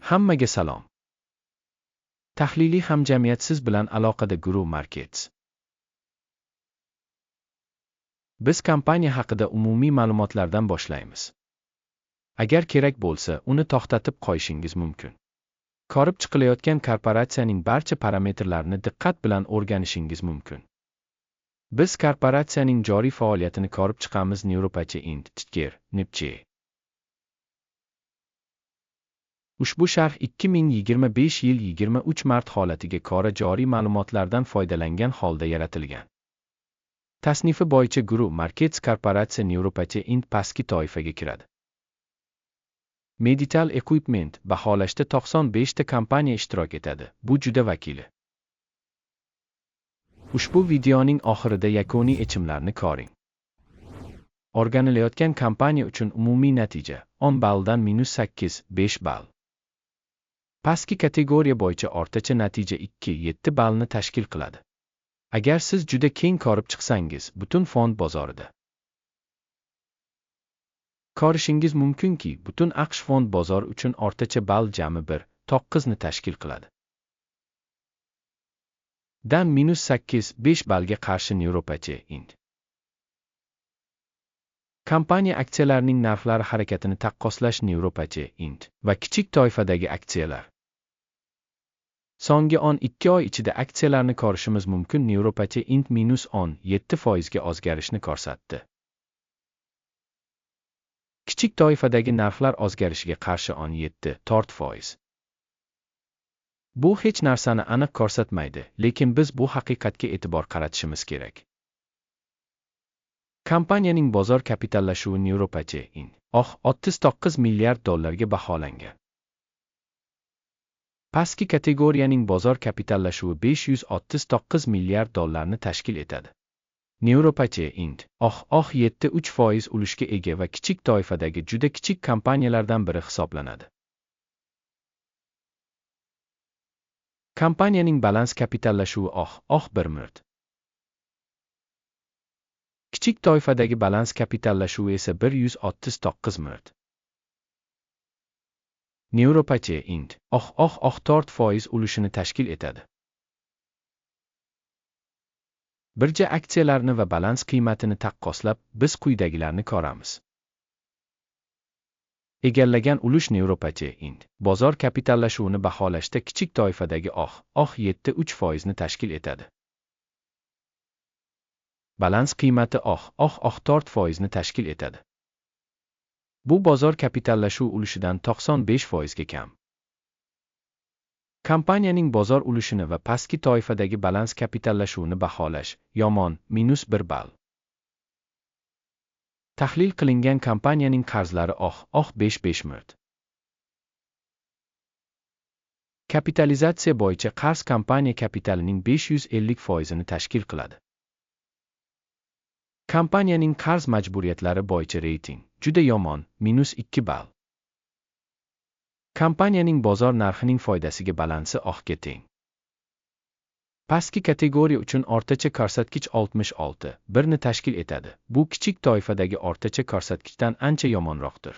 Hammaga salom. Tahliliy hamjamiyat siz bilan aloqada Guru Markets. Biz kompaniya haqida umumiy ma'lumotlardan boshlaymiz. Agar kerak bo'lsa, uni to'xtatib qo'yishingiz mumkin. Ko'rib chiqilayotgan korporatsiyaning barcha parametrlarini diqqat bilan o'rganishingiz mumkin. Biz korporatsiyaning joriy faoliyatini ko'rib chiqamiz. Neuropathy Int. Ticker NIPCH. Ushbu sharh 2025 yil 23 mart holatiga ko'ra joriy ma'lumotlardan foydalangan holda yaratilgan. Tasnifi bo'yicha Guru Markets korporatsiya Neuropathy Int pastki toifaga kiradi. Medical Equipment baholashda 95 ta kompaniya ishtirok etadi. Bu juda vakili. Ushbu videoning oxirida yakuniy yechimlarni ko'ring. O'rganilayotgan kompaniya uchun umumiy natija 10 balldan -8, 5 ball. Pastki kategoriya bo'yicha o'rtacha natija 2-7 ballni tashkil qiladi. Agar siz juda keng ko'rib chiqsangiz, butun fond bozorida ko'rishingiz mumkinki, butun AQSh fond bozori uchun o'rtacha ball jami 1.9 ni tashkil qiladi. Dan -8, 5 ballga qarshi Neuropathy Int. Kompaniya aksiyalarining narxlari harakatini taqqoslash Neuropathy Int va kichik toifadagi aksiyalar. So'nggi 12 oy ichida aksiyalarni ko'rishimiz mumkin. Neuropathy Int -17% ga o'zgarishni ko'rsatdi. Kichik toifadagi narxlar o'zgarishiga qarshi 17.4%. Bu hech narsani aniq ko'rsatmaydi, lekin biz bu haqiqatga e'tibor qaratishimiz kerak. Kompaniyaning bozor kapitallashuvi Neuropathy Int. 39 milliard dollarga baholangan. Pastki kategoriyaning bozor kapitallashuvi 539 milliard dollarni tashkil etadi. Neuropathy Int. 7.3% ulushga ega va kichik toifadagi juda kichik kompaniyalardan biri hisoblanadi. Kompaniyaning balans kapitallashuvi 1 milliard. Kichik toifadagi balans kapitallashuvi esa 139 milliard. Neuropathy Int. 4% ulushini tashkil etadi. Birja aksiyalarni va balans qiymatini taqqoslab, biz quyidagilarni ko'ramiz. Egallagan ulush Neuropathy Int. Bozor kapitallashuvini baholashda kichik toifadagi 7.3% ni tashkil etadi. Balans qiymati 4% ni tashkil etadi. Bu bozor kapitallashuv ulushidan 95% ga kam. Kompaniyaning bozor ulushini va pastki toifadagi balans kapitallashuvini baholash yomon -1 ball. Tahlil qilingan kompaniyaning qarzlari 55 milliard. Kapitalizatsiya bo'yicha qarz kompaniya kapitalining 550% ni tashkil qiladi. Kompaniyaning qarz majburiyatlari bo'yicha reyting juda yomon -2 ball. Kompaniyaning bozor narxining foydasiga balansi ga teng. Pastki kategoriya uchun o'rtacha ko'rsatkich 66, 1 ni tashkil etadi. Bu kichik toifadagi o'rtacha ko'rsatkichdan ancha yomonroqdir.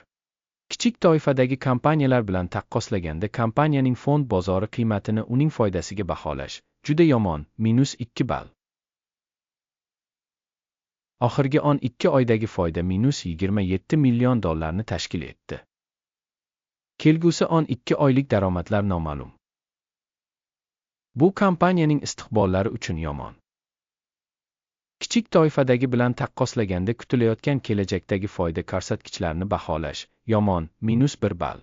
Kichik toifadagi kompaniyalar bilan taqqoslaganda kompaniyaning fond bozori qiymatini uning foydasiga baholash juda yomon -2 ball. Oxirgi 12 oydagi foyda -27 million dollarni tashkil etdi. Kelgusi 12 oylik daromadlar noma'lum. Bu kompaniyaning istiqbollari uchun yomon. Kichik toifadagi bilan taqqoslaganda kutilayotgan kelajakdagi foyda ko'rsatkichlarini baholash yomon -1 ball.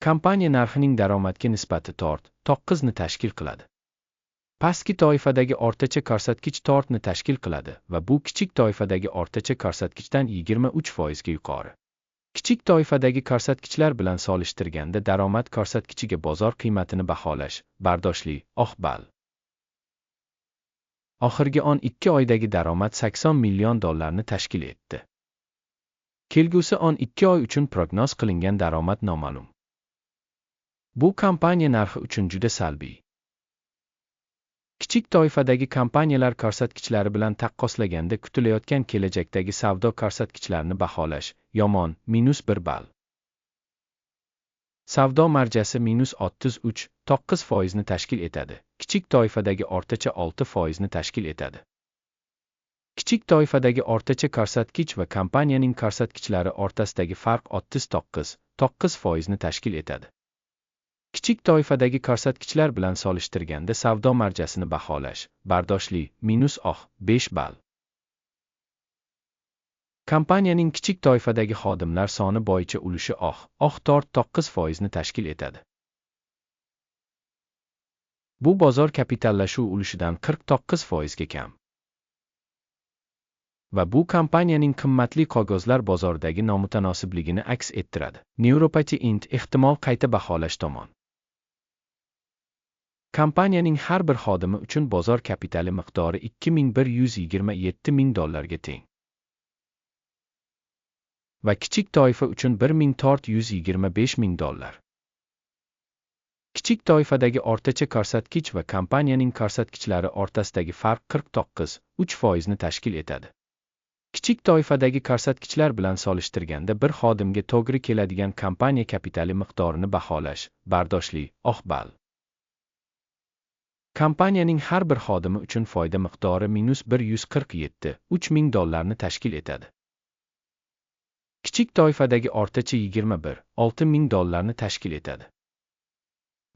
Kompaniya narxining daromadga nisbati 4.9 ni tashkil qiladi. Pastki toifadagi o'rtacha ko'rsatkich 4 ni tashkil qiladi va bu kichik toifadagi o'rtacha ko'rsatkichdan 23% ga yuqori. Kichik toifadagi ko'rsatkichlar bilan solishtirganda daromad ko'rsatkichiga bozor qiymatini baholash bardoshli ball. Oxirgi 12 oydagi daromad 80 million dollarni tashkil etdi. Kelgusi 12 oy uchun prognoz qilingan daromad noma'lum. Bu kompaniya narxi uchun juda salbiy. Kichik toifadagi kompaniyalar ko'rsatkichlari bilan taqqoslaganda kutilayotgan kelajakdagi savdo ko'rsatkichlarini baholash yomon -1 ball. Savdo marjasi -33.9% ni tashkil etadi. Kichik toifadagi o'rtacha 6% ni tashkil etadi. Kichik toifadagi o'rtacha ko'rsatkich va kompaniyaning ko'rsatkichlari o'rtasidagi farq 39.9% ni tashkil etadi. Kichik toifadagi ko'rsatkichlar bilan solishtirganda savdo marjasini baholash bardoshli -5 ball. Kompaniyaning kichik toifadagi xodimlar soni bo'yicha ulushi 9% ni tashkil etadi. Bu bozor kapitallashuv ulushidan 49% ga kam. Va bu kompaniyaning qimmatli qog'ozlar bozoridagi nomutanosibligini aks ettiradi. Neuropathy Int ehtimol qayta baholash tomon. Kompaniyaning har bir xodimi uchun bozor kapitali miqdori $2127 ming ga teng. Va kichik toifa uchun $1425 ming. Kichik toifadagi o'rtacha ko'rsatkich va kompaniyaning ko'rsatkichlari o'rtasidagi farq 49.3% ni tashkil etadi. Kichik toifadagi ko'rsatkichlar bilan solishtirganda bir xodimga to'g'ri keladigan kompaniya kapitali miqdorini baholash bardoshli ball. Kompaniyaning har bir xodimi uchun foyda miqdori $147.3 ming ni tashkil etadi. Kichik toifadagi o'rtacha $21.6 ming ni tashkil etadi.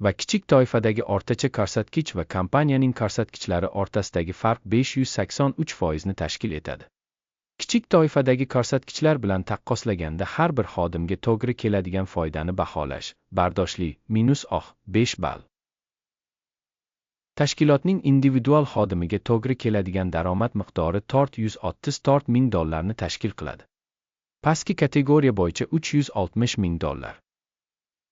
Va kichik toifadagi o'rtacha ko'rsatkich va kompaniyaning ko'rsatkichlari o'rtasidagi farq 583% ni tashkil etadi. Kichik toifadagi ko'rsatkichlar bilan taqqoslaganda har bir xodimga to'g'ri keladigan foydani baholash bardoshli -5 ball. Tashkilotning individual xodimiga to'g'ri keladigan daromad miqdori $464 ming ni tashkil qiladi. Pastki kategoriya bo'yicha $360 ming.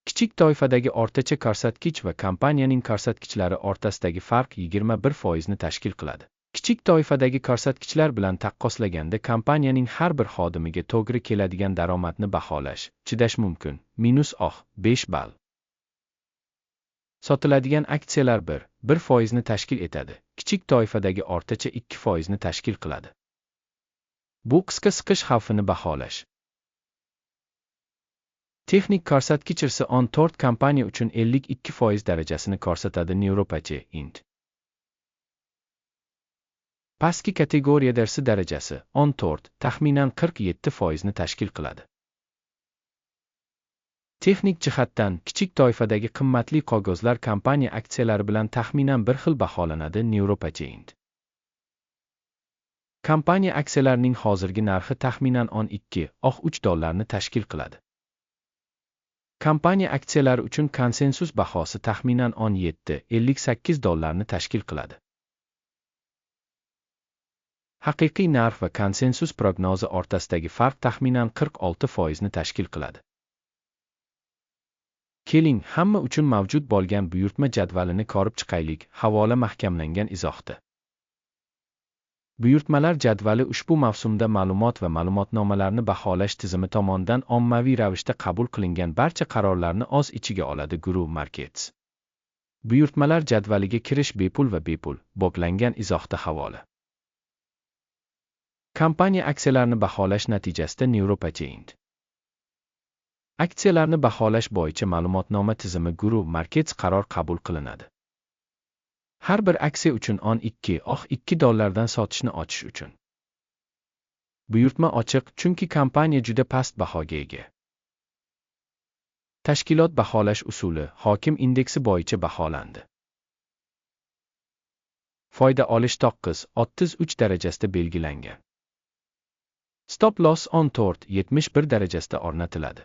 Kichik toifadagi o'rtacha ko'rsatkich va kompaniyaning ko'rsatkichlari o'rtasidagi farq 21% ni tashkil qiladi. Kichik toifadagi ko'rsatkichlar bilan taqqoslaganda kompaniyaning har bir xodimiga to'g'ri keladigan daromadni baholash chidash mumkin -5 ball. Sotiladigan aksiyalar 1% ni tashkil etadi. Kichik toifadagi o'rtacha 2% ni tashkil qiladi. Bu qisqa siqish xavfini baholash. Texnik ko'rsatkich irsi 14 kompaniya uchun 52% darajasini ko'rsatadi. Neuropathy Int. Pastki kategoriya irsi darajasi 14, taxminan 47% ni tashkil qiladi. Texnik jihatdan kichik toifadagi qimmatli qog'ozlar kompaniya aksiyalari bilan taxminan bir xil baholanadi. Neuropathy Int. Kompaniya aksiyalarining hozirgi narxi taxminan $12.3 ni tashkil qiladi. Kompaniya aksiyalari uchun konsensus bahosi taxminan $17.58 ni tashkil qiladi. Haqiqiy narx va konsensus prognozi o'rtasidagi farq taxminan 46% ni tashkil qiladi. Keling, hamma uchun mavjud bo'lgan buyurtma jadvalini ko'rib chiqaylik. Havola mahkamlangan izohda. Buyurtmalar jadvali ushbu mavsumda ma'lumot va ma'lumotnomalarni baholash tizimi tomonidan ommaviy ravishda qabul qilingan barcha qarorlarni o'z ichiga oladi. Guru Markets. Buyurtmalar jadvaliga kirish bepul va bepul. Bog'langan izohda havola. Kompaniya aksiyalarini baholash natijasida Neuropathy Int. Aksiyalarni baholash bo'yicha ma'lumotnoma tizimi Guru Markets qaror qabul qilinadi. Har bir aksiya uchun $12.2 dan sotishni ochish uchun. Buyurtma ochiq, chunki kompaniya juda past bahoga ega. Tashkilot baholash usuli hokim indeksi bo'yicha baholandi. Foyda olish 9.33 darajasida belgilangan. Stop loss 14.71 darajasida o'rnatiladi.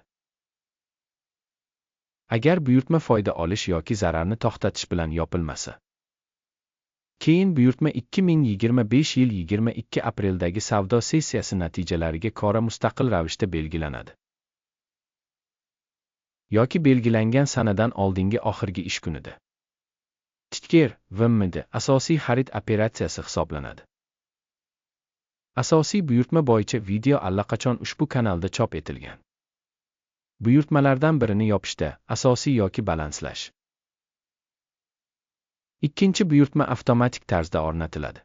Agar buyurtma foyda olish yoki zararni to'xtatish bilan yopilmasa. Keyin buyurtma 2025 yil 22 apreldagi savdo sessiyasi natijalariga ko'ra mustaqil ravishda belgilanadi. Yoki belgilangan sanadan oldingi oxirgi ish kunida. Ticker VMD asosiy xarid operatsiyasi hisoblanadi. Asosiy buyurtma bo'yicha video allaqachon ushbu kanalda chop etilgan. Buyurtmalardan birini yopishda asosiy yoki balanslash. Ikkinchi buyurtma avtomatik tarzda o'rnatiladi.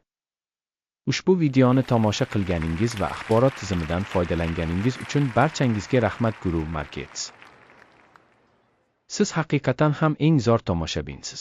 Ushbu videoni tomosha qilganingiz va axborot tizimidan foydalanganingiz uchun barchangizga rahmat. Guru Markets. Siz haqiqatan ham eng zo'r tomoshabinsiz.